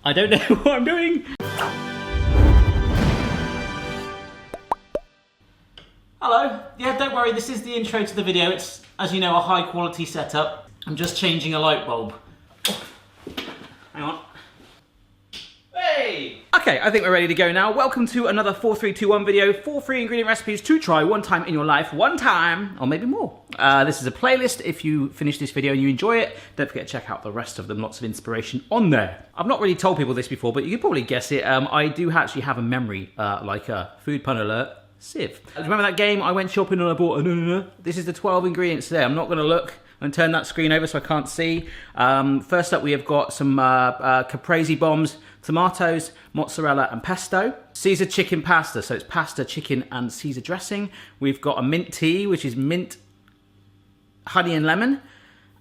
I don't know what I'm doing. Hello. Yeah, don't worry, this is the intro to the video. It's, as you know, a high quality setup. I'm just changing a light bulb. Oh. Hang on. Hey! Okay, I think we're ready to go now. Welcome to another 4321 video. 4 free ingredient recipes to try one time in your life. One time, or maybe more. This is a playlist. If you finish this video and you enjoy it, don't forget to check out the rest of them. Lots of inspiration on there. I've not really told people this before, but you can probably guess it. I do actually have a memory, like a food pun alert. Civ. Remember that game? I went shopping and I bought a This is the 12 ingredients there. I'm not going to look and turn that screen over so I can't see. First up, we have got some caprese bombs, tomatoes, mozzarella and pesto. Caesar chicken pasta, so it's pasta, chicken and Caesar dressing. We've got a mint tea, which is mint, honey and lemon.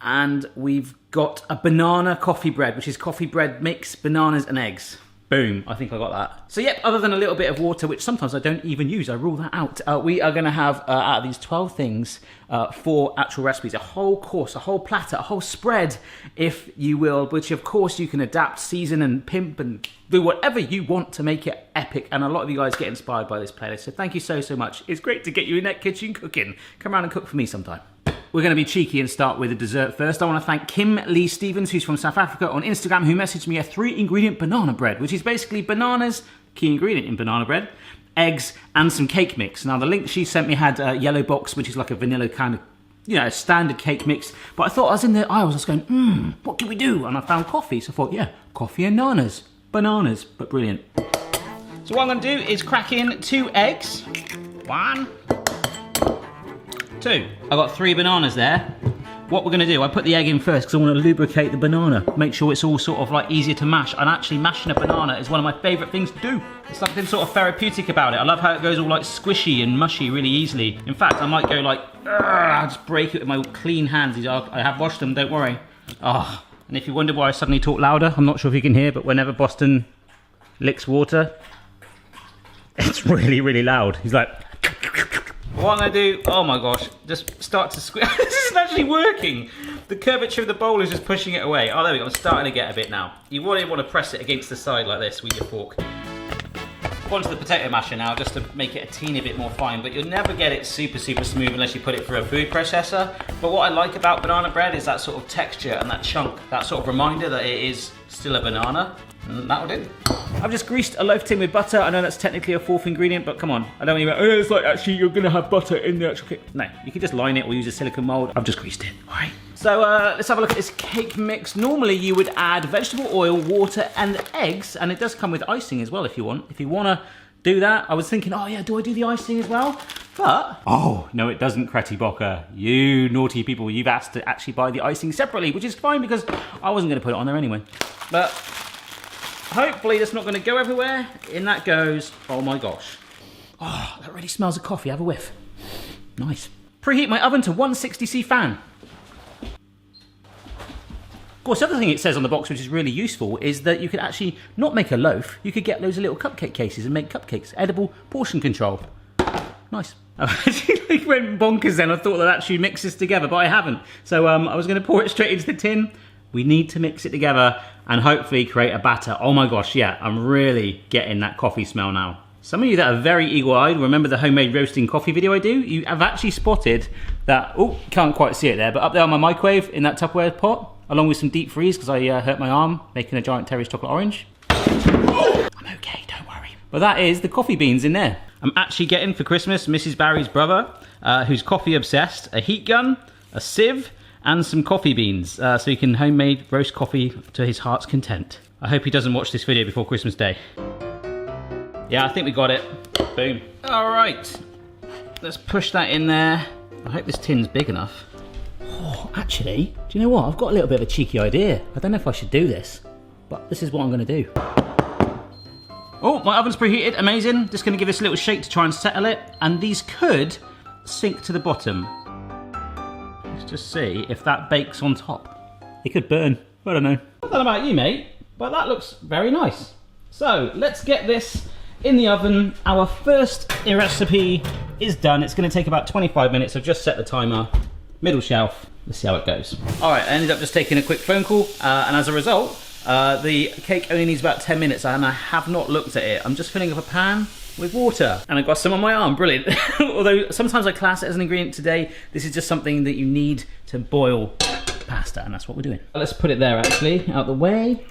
And we've got a banana coffee bread, which is coffee bread mix, bananas and eggs. Boom, I think I got that. So yep, other than a little bit of water, which sometimes I don't even use, I rule that out. We are gonna have, out of these 12 things, 4 actual recipes, a whole course, a whole platter, a whole spread, if you will, which of course you can adapt, season and pimp and do whatever you want to make it epic. And a lot of you guys get inspired by this playlist, so thank you so much. It's great to get you in that kitchen cooking. Come around and cook for me sometime. We're going to be cheeky and start with a dessert first. I want to thank Kim Lee Stevens, who's from South Africa, on Instagram, who messaged me a 3-ingredient banana bread, which is basically bananas, key ingredient in banana bread, eggs, and some cake mix. Now, the link she sent me had a yellow box, which is like a vanilla kind of, you know, standard cake mix. But I thought, I was in the aisles, I was going, what can we do? And I found coffee, so I thought, yeah, coffee and nanas. Bananas, but brilliant. So what I'm going to do is crack in 2 eggs. 1, 2. I got 3 bananas there. What we're going to do, I put the egg in first because I want to lubricate the banana. Make sure it's all sort of like easier to mash. And actually mashing a banana is one of my favourite things to do. It's something sort of therapeutic about it. I love how it goes all like squishy and mushy really easily. In fact, I might go like, I'll just break it with my clean hands. I have washed them, don't worry. Oh, and if you wonder why I suddenly talk louder, I'm not sure if you can hear, but whenever Boston licks water, it's really, really loud. He's like... What I'm going to do, oh my gosh, just start to squeeze. This isn't actually working. The curvature of the bowl is just pushing it away. Oh, there we go, I'm starting to get a bit now. You really want to press it against the side like this with your fork. Onto the potato masher now, just to make it a teeny bit more fine, but you'll never get it super smooth unless you put it through a food processor. But what I like about banana bread is that sort of texture and that chunk, that sort of reminder that it is still a banana. And that'll do. I've just greased a loaf tin with butter. I know that's technically a 4th ingredient, but come on. I don't even, it's like actually you're gonna have butter in the actual cake. No, you can just line it or use a silicone mold. I've just greased it, all right? So let's have a look at this cake mix. Normally you would add vegetable oil, water and eggs, and it does come with icing as well if you want. If you wanna do that, I was thinking, oh yeah, do I do the icing as well? But, oh, no it doesn't, Kretty Bocker. You naughty people, you've asked to actually buy the icing separately, which is fine because I wasn't gonna put it on there anyway. But, hopefully that's not going to go everywhere. In that goes, oh my gosh. Oh, that really smells of coffee. Have a whiff. Nice. Preheat my oven to 160C fan. Of course, the other thing it says on the box, which is really useful, is that you could actually not make a loaf. You could get loads of little cupcake cases and make cupcakes. Edible portion control. Nice. I actually went bonkers then. I thought that actually mix this together, but I haven't. So I was going to pour it straight into the tin. We need to mix it together and hopefully create a batter. Oh my gosh, yeah, I'm really getting that coffee smell now. Some of you that are very eagle-eyed, remember the homemade roasting coffee video I do? You have actually spotted that, oh, can't quite see it there, but up there on my microwave in that Tupperware pot, along with some deep freeze because I hurt my arm making a giant Terry's chocolate orange. I'm okay, don't worry. But that is the coffee beans in there. I'm actually getting for Christmas Mrs. Barry's brother, who's coffee obsessed, a heat gun, a sieve, and some coffee beans, so he can homemade roast coffee to his heart's content. I hope he doesn't watch this video before Christmas Day. Yeah, I think we got it. Boom. All right, let's push that in there. I hope this tin's big enough. Oh, actually, do you know what? I've got a little bit of a cheeky idea. I don't know if I should do this, but this is what I'm gonna do. Oh, my oven's preheated, amazing. Just gonna give this a little shake to try and settle it, and these could sink to the bottom. Let's just see if that bakes on top. It could burn, I don't know. I don't know about you, mate, but that looks very nice. So let's get this in the oven. Our first recipe is done. It's going to take about 25 minutes. I've just set the timer, middle shelf. Let's see how it goes. All right, I ended up just taking a quick phone call, and as a result, The cake only needs about 10 minutes and I have not looked at it. I'm just filling up a pan with water and I've got some on my arm, brilliant. Although sometimes I class it as an ingredient today, this is just something that you need to boil pasta and that's what we're doing. Let's put it there actually, out the way.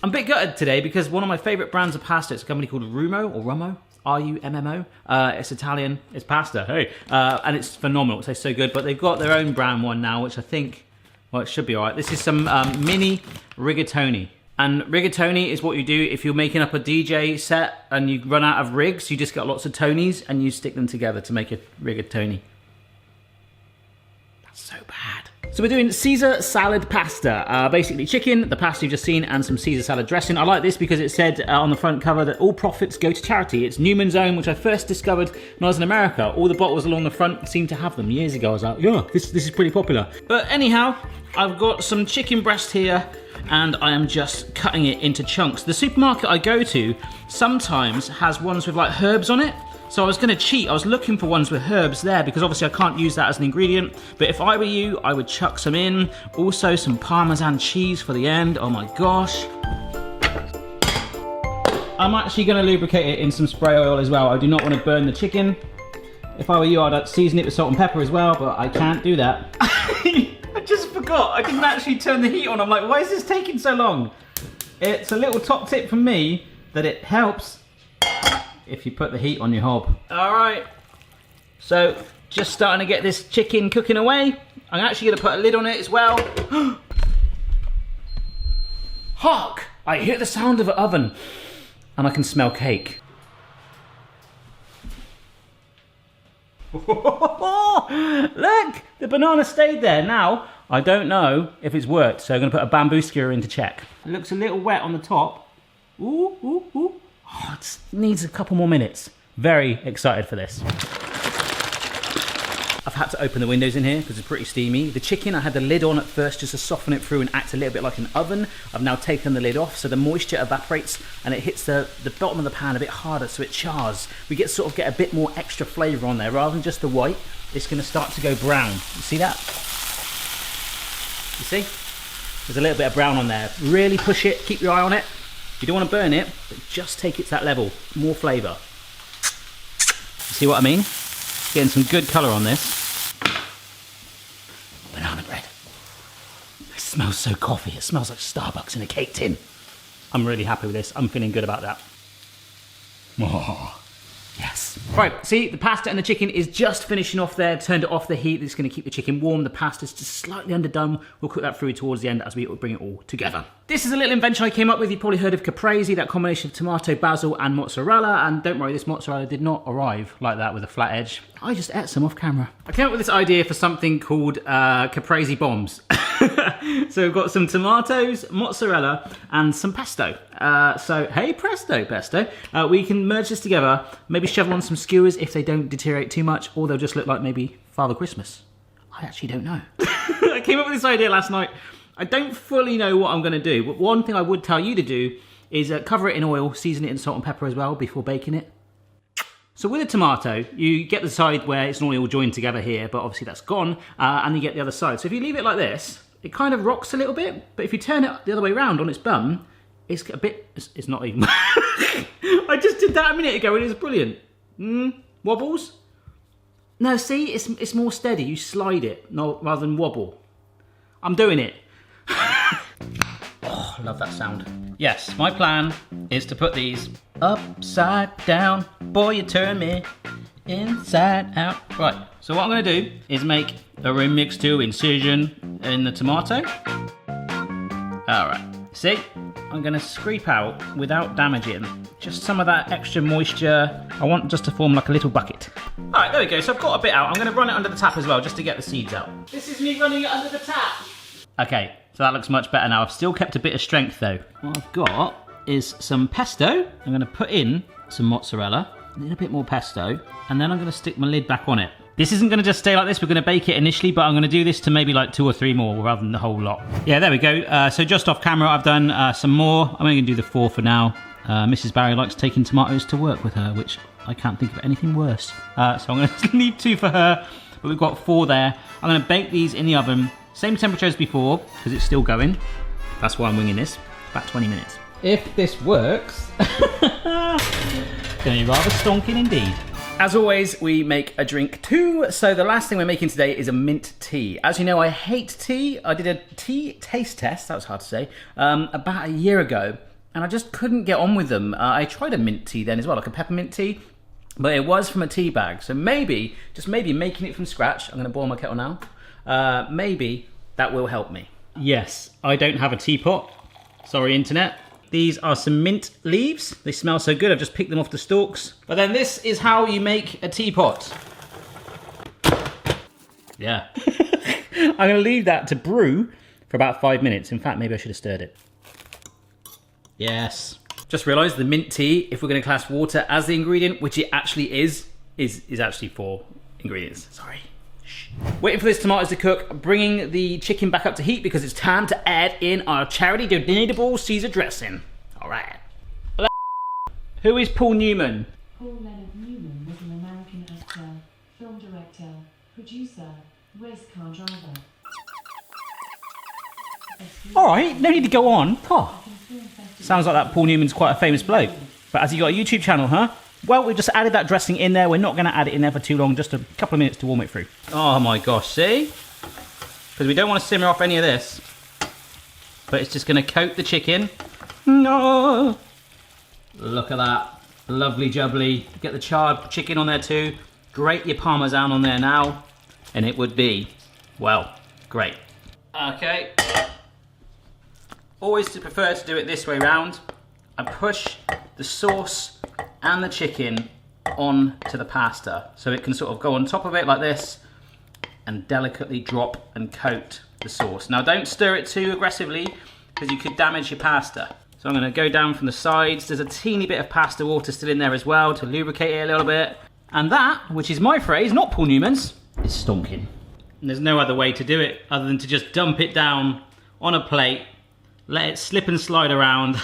I'm a bit gutted today because one of my favourite brands of pasta, it's a company called Rummo, or Rummo, R-U-M-M-O. It's Italian, it's pasta, hey. And it's phenomenal, it tastes so good, but they've got their own brand one now, which I think, well, it should be all right. This is some mini rigatoni. And rigatoni is what you do if you're making up a DJ set and you run out of rigs, you just get lots of Tonys and you stick them together to make a rigatoni. That's so bad. So we're doing Caesar salad pasta. Basically chicken, the pasta you've just seen, and some Caesar salad dressing. I like this because it said on the front cover that all profits go to charity. It's Newman's Own, which I first discovered when I was in America. All the bottles along the front seemed to have them years ago. I was like, yeah, this is pretty popular. But anyhow, I've got some chicken breast here and I am just cutting it into chunks. The supermarket I go to sometimes has ones with like herbs on it. So I was gonna cheat, I was looking for ones with herbs there because obviously I can't use that as an ingredient. But if I were you, I would chuck some in. Also some Parmesan cheese for the end, oh my gosh. I'm actually gonna lubricate it in some spray oil as well. I do not wanna burn the chicken. If I were you, I'd season it with salt and pepper as well, but I can't do that. I just forgot, I didn't actually turn the heat on. I'm like, why is this taking so long? It's a little top tip from me that it helps if you put the heat on your hob. All right, so just starting to get this chicken cooking away. I'm actually gonna put a lid on it as well. Hark! I hear the sound of an oven and I can smell cake. Look, the banana stayed there. Now, I don't know if it's worked, so I'm gonna put a bamboo skewer in to check. It looks a little wet on the top. Ooh, ooh, ooh. Oh, it needs a couple more minutes. Very excited for this. I've had to open the windows in here because it's pretty steamy. The chicken, I had the lid on at first just to soften it through and act a little bit like an oven. I've now taken the lid off so the moisture evaporates and it hits the bottom of the pan a bit harder so it chars. We get a bit more extra flavour on there. Rather than just the white, it's going to start to go brown. You see that? You see? There's a little bit of brown on there. Really push it, keep your eye on it. You don't want to burn it, but just take it to that level. More flavour. You see what I mean? Getting some good colour on this. Banana bread. It smells so coffee. It smells like Starbucks in a cake tin. I'm really happy with this. I'm feeling good about that. Oh, yes. Right, see, the pasta and the chicken is just finishing off there. Turned it off the heat. This is going to keep the chicken warm. The pasta's just slightly underdone. We'll cook that through towards the end as we bring it all together. This is a little invention I came up with. You've probably heard of caprese, that combination of tomato, basil, and mozzarella. And don't worry, this mozzarella did not arrive like that with a flat edge. I just ate some off camera. I came up with this idea for something called caprese bombs. So we've got some tomatoes, mozzarella, and some pesto. So, hey presto, pesto. We can merge this together, maybe shovel on some skewers if they don't deteriorate too much, or they'll just look like maybe Father Christmas. I actually don't know. I came up with this idea last night. I don't fully know what I'm gonna do, but one thing I would tell you to do is cover it in oil, season it in salt and pepper as well before baking it. So with a tomato, you get the side where it's normally all joined together here, but obviously that's gone, and you get the other side. So if you leave it like this, it kind of rocks a little bit, but if you turn it the other way around on its bum, it's a bit, it's not even. I just did that a minute ago and it was brilliant. Wobbles? No, see, it's more steady. You slide it rather than wobble. I'm doing it. Oh, I love that sound. Yes, my plan is to put these upside down. Boy, you turn me inside out. Right, so what I'm gonna do is make a remix to incision in the tomato. All right, see? I'm gonna scrape out without damaging just some of that extra moisture. I want just to form like a little bucket. All right, there we go. So I've got a bit out. I'm gonna run it under the tap as well just to get the seeds out. This is me running it under the tap. Okay, so that looks much better now. I've still kept a bit of strength though. What I've got is some pesto. I'm gonna put in some mozzarella, a little bit more pesto, and then I'm gonna stick my lid back on it. This isn't gonna just stay like this. We're gonna bake it initially, but I'm gonna do this to maybe like 2 or 3 more rather than the whole lot. Yeah, there we go. So just off camera, I've done some more. I'm only gonna do the 4 for now. Mrs. Barry likes taking tomatoes to work with her, which I can't think of anything worse. So I'm gonna leave 2 for her, but we've got 4 there. I'm gonna bake these in the oven, same temperature as before, because it's still going. That's why I'm winging this. about 20 minutes. If this works, it's going to be rather stonking indeed. As always, we make a drink too. So the last thing we're making today is a mint tea. As you know, I hate tea. I did a tea taste test, that was hard to say, about a year ago. And I just couldn't get on with them. I tried a mint tea then as well, like a peppermint tea. But it was from a tea bag. So maybe, just maybe making it from scratch, I'm going to boil my kettle now. Maybe that will help me. Yes, I don't have a teapot. Sorry, internet. These are some mint leaves. They smell so good, I've just picked them off the stalks. But then this is how you make a teapot. Yeah. I'm gonna leave that to brew for about 5 minutes. In fact, maybe I should have stirred it. Yes. Just realized the mint tea, if we're gonna class water as the ingredient, which it actually is actually 4 ingredients. Sorry. Waiting for this tomatoes to cook, bringing the chicken back up to heat because it's time to add in our charity donatable Caesar dressing. All right. Who is Paul Newman? Paul Leonard Newman was an American actor, film director, producer, race car driver. All right, no need to go on. Oh. Sounds like that Paul Newman's quite a famous bloke. But has he got a YouTube channel, huh? Well, we've just added that dressing in there. We're not going to add it in there for too long, just a couple of minutes to warm it through. Oh my gosh, see? Because we don't want to simmer off any of this. But it's just going to coat the chicken. No. Look at that. Lovely jubbly. Get the charred chicken on there too. Grate your parmesan on there now. And it would be, well, great. Okay. Always prefer to do it this way round. I push the sauce and the chicken on to the pasta so it can sort of go on top of it like this and delicately drop and coat the sauce. Now don't stir it too aggressively because you could damage your pasta. So I'm going to go down from the sides. There's a teeny bit of pasta water still in there as well to lubricate it a little bit. And that, which is my phrase, not Paul Newman's, is stonking. And there's no other way to do it other than to just dump it down on a plate, let it slip and slide around.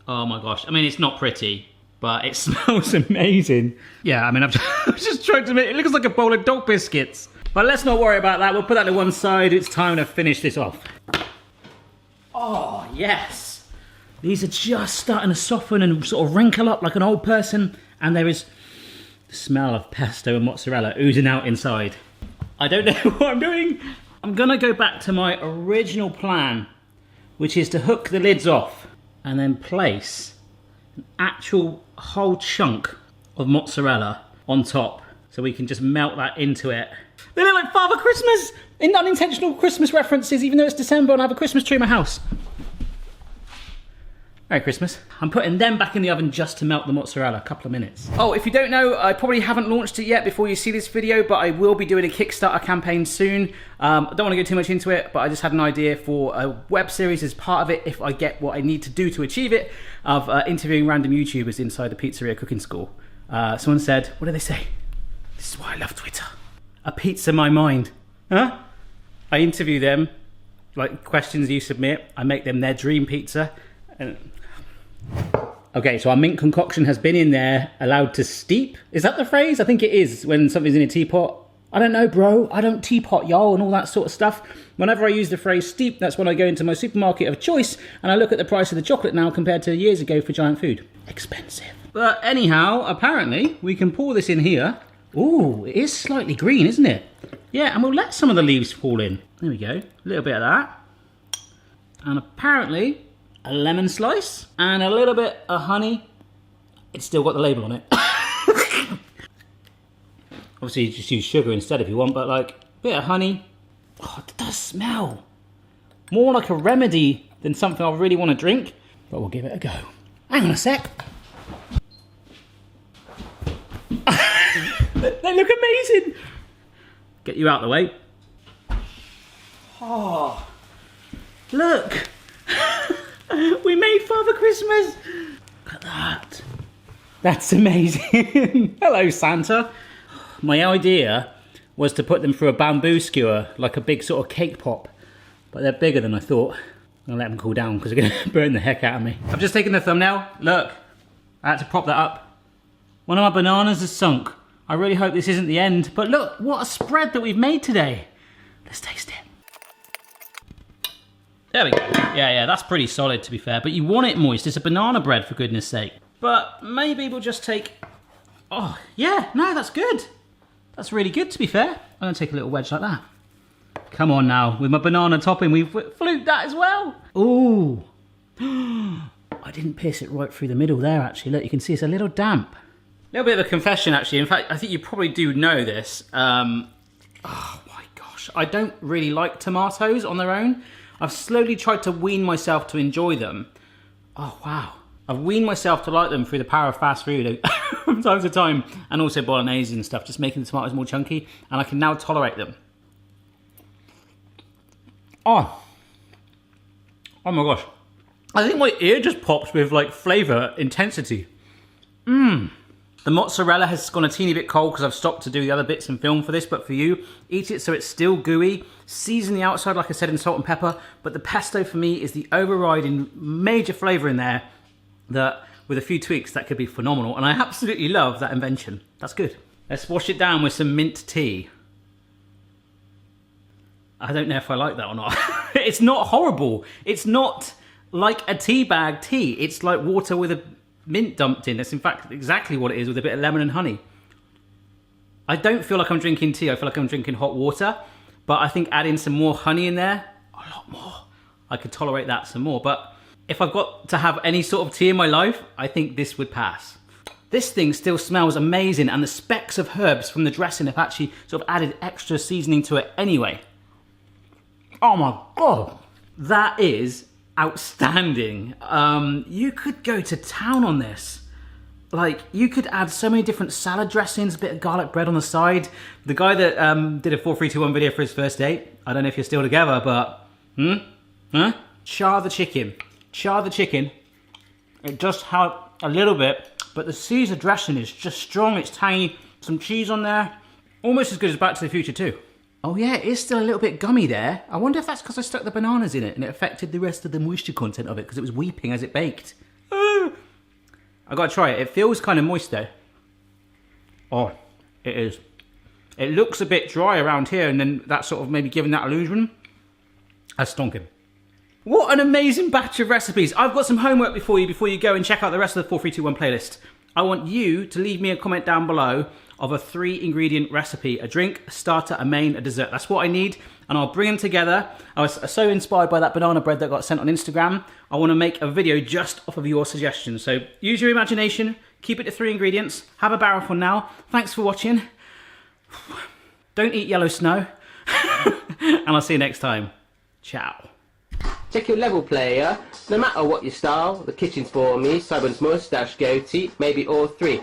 Oh my gosh, I mean, it's not pretty, but it smells amazing. Yeah, I mean, I've just tried to make it looks like a bowl of dog biscuits. But let's not worry about that. We'll put that to one side. It's time to finish this off. Oh, yes. These are just starting to soften and sort of wrinkle up like an old person. And there is the smell of pesto and mozzarella oozing out inside. I don't know what I'm doing. I'm gonna go back to my original plan, which is to hook the lids off and then place an actual whole chunk of mozzarella on top so we can just melt that into it. They look like Father Christmas in unintentional Christmas references, even though it's December and I have a Christmas tree in my house. Merry Christmas. I'm putting them back in the oven just to melt the mozzarella, a couple of minutes. Oh, if you don't know, I probably haven't launched it yet before you see this video, but I will be doing a Kickstarter campaign soon. I don't want to go too much into it, but I just had an idea for a web series as part of it, if I get what I need to do to achieve it, of interviewing random YouTubers inside the pizzeria cooking school. Someone said, what did they say? This is why I love Twitter. A pizza my mind. Huh? I interview them, like questions you submit, I make them their dream pizza. And okay, so our mint concoction has been in there, allowed to steep. Is that the phrase? I think it is, when something's in a teapot. I don't know, bro. I don't teapot, y'all, and all that sort of stuff. Whenever I use the phrase steep, that's when I go into my supermarket of choice and I look at the price of the chocolate now compared to years ago for Giant Food. Expensive. But anyhow, apparently, we can pour this in here. Ooh, it is slightly green, isn't it? Yeah, and we'll let some of the leaves fall in. There we go. A little bit of that. And apparently a lemon slice and a little bit of honey. It's still got the label on it. Obviously, you just use sugar instead if you want, but like a bit of honey. Oh, it does smell. More like a remedy than something I really want to drink, but we'll give it a go. Hang on a sec. They look amazing. Get you out of the way. Oh, look. We made Father Christmas. Look at that. That's amazing. Hello, Santa. My idea was to put them through a bamboo skewer, like a big sort of cake pop. But they're bigger than I thought. I'm gonna let them cool down because they're gonna burn the heck out of me. I've just taken the thumbnail. Look, I had to prop that up. One of my bananas is sunk. I really hope this isn't the end. But look, what a spread that we've made today. Let's taste it. There we go. Yeah, that's pretty solid to be fair. But you want it moist. It's a banana bread, for goodness sake. But maybe we'll just take... Oh, yeah, no, that's good. That's really good to be fair. I'm going to take a little wedge like that. Come on now, with my banana topping, we've fluked that as well. Ooh. I didn't pierce it right through the middle there, actually. Look, you can see it's a little damp. A little bit of a confession, actually. In fact, I think you probably do know this. Oh, my gosh. I don't really like tomatoes on their own. I've slowly tried to wean myself to enjoy them. Oh, wow. I've weaned myself to like them through the power of fast food from time to time. And also bolognese and stuff, just making the tomatoes more chunky. And I can now tolerate them. Oh my gosh. I think my ear just pops with like flavour intensity. The mozzarella has gone a teeny bit cold because I've stopped to do the other bits and film for this, but for you, eat it so it's still gooey. Season the outside, like I said, in salt and pepper, but the pesto for me is the overriding major flavour in there that, with a few tweaks, that could be phenomenal. And I absolutely love that invention. That's good. Let's wash it down with some mint tea. I don't know if I like that or not. It's not horrible. It's not like a tea bag tea. It's like water with a mint dumped in. That's in fact exactly what it is, with a bit of lemon and honey. I don't feel like I'm drinking tea. I feel like I'm drinking hot water. But I think adding some more honey in there, a lot more, I could tolerate that some more. But if I've got to have any sort of tea in my life, I think this would pass. This thing still smells amazing, and the specks of herbs from the dressing have actually sort of added extra seasoning to it anyway. Oh my God, that is outstanding. You could go to town on this. Like, you could add so many different salad dressings, a bit of garlic bread on the side. The guy that did a 4, 3, 2, 1 video for his first date, I don't know if you're still together, but, char the chicken. Char the chicken. It does help a little bit, but the Caesar dressing is just strong, it's tangy. Some cheese on there. Almost as good as Back to the Future 2. Oh yeah, it is still a little bit gummy there. I wonder if that's because I stuck the bananas in it and it affected the rest of the moisture content of it because it was weeping as it baked. I gotta try it. It feels kind of moist though. Oh, it is. It looks a bit dry around here, and then that's sort of maybe giving that illusion. That's stonking. What an amazing batch of recipes. I've got some homework before you go and check out the rest of the 4, 3, 2, 1 playlist. I want you to leave me a comment down below of a 3-ingredient recipe: a drink, a starter, a main, a dessert. That's what I need, and I'll bring them together. I was so inspired by that banana bread that got sent on Instagram. I want to make a video just off of your suggestions. So use your imagination, keep it to 3 ingredients, have a barrel for now. Thanks for watching. Don't eat yellow snow, and I'll see you next time. Ciao. Check your level, player. No matter what your style, the kitchen's for me. Simon's moustache, goatee, maybe all 3.